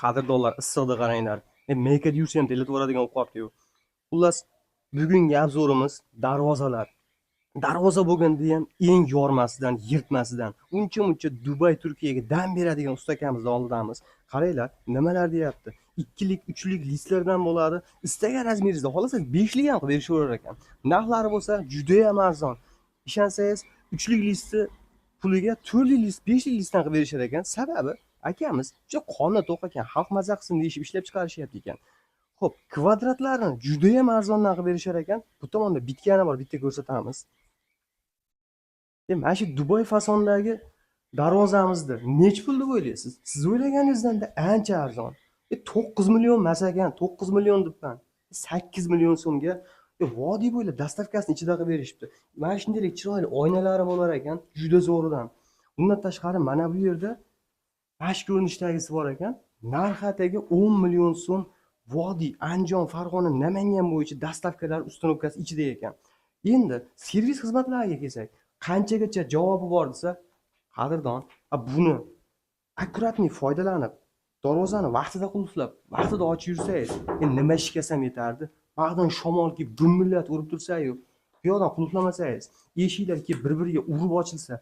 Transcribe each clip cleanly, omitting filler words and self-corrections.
Qadrdonlar issiqda qaranglar. Mekada yursa ham telatib yuboradigan ovqat-ku. Xullas, bugungi abzorimiz darvozalar. Darvoza bo'lganda ham eng yormasidan, yirtmasidan, uncha-muncha Dubay, Turkiyaga dam beradigan ustakamizni oldidamiz. Qaranglar, nimalar deyapti. 2lik, 3lik listlardan bo'ladi. Istagan razmeringizda, xohlasa 5lik ham qilib berishaverar ekan. Narxlari bo'lsa juda ham arzon. Ishonsangiz, 3lik listi puliga 4lik list, 5lik listdan qilib berishar ekan. Sababi akamiz juda qonni to'q ekan, xalq maza qilsin deyishib ishlab chiqarishyapti ekan. Xo'p, kvadratlarni juda ham arzondan qilib berishar ekan. Bu tomonda bitkani bor, bitta ko'rsatamiz. Mana shu Dubay fasondagi darvozamizni nech pul deb o'ylaysiz? Siz o'ylaganingizdan ancha arzon. 9 million emas ekan, 9 million debman. 8 million so'mga vodiy bo'ylab dastavkasini ichida qilib berishibdi. Mana shunday chiroyli oynalari bo'lar ekan, juda zo'ridan. Bundan tashqari mana bu yerda bash ko'rinishdagisi bor ekan. Narxi atagi 10 million so'm vodiy, Andijon, Farg'ona, Namangan bo'yicha dastavkalar ustanovkasi ichida ekan. Endi servis xizmatlariga kelsak, qanchagacha javobi bor desa, qadrdon, buni akkuratni foydalanib, darvozani vaqtida qulflab, vaqtida ochib yursangiz, nima ish qilsam yetardi? Bag'dan shamol kelib gumillab urib tursa-yu, bu yoqdan qulflamasangiz, eshiklar kelib bir-biriga urib ochilsa,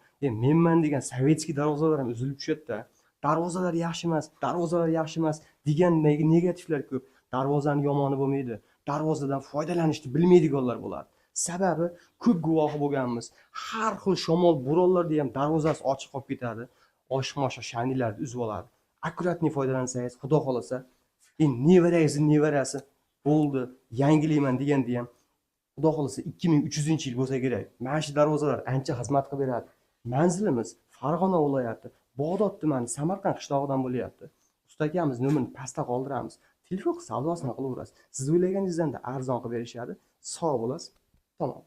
menman degan sovetskiy darvozalar ham uzilib tushadi-da. Darvozalar yaxshi emas, darvozalar yaxshi emas degan negativlar ko'p. Darvozani yomoni bo'lmaydi. Darvozadan foydalanishni bilmaydiganlar bo'ladi. Sababi ko'p guvohi bo'lganmiz. Har xil shamol, bo'ronlarda ham darvozasi ochiq qolib ketadi. Oshmoshqa shanilarni uzib oladi. Akkuratni foydalansangiz, xudo xolasa, nevarangizni nevarasi bo'ldi, yangilayman deganda ham xudo xolasa 2300-yil bo'lsa kerak. Mana shu darvozalar ancha xizmat qilib beradi. Manzilimiz Farg'ona viloyati, Bog'dod tumani, Samarqand qishlog'idan bo'lyapti. Usta akamiz nomerini pastda qoldiramiz. Telefon savdosini qilaverasiz. Siz o'ylaganingizdan arzon qilib berishadi. Sog' bo'lasiz. Tamam.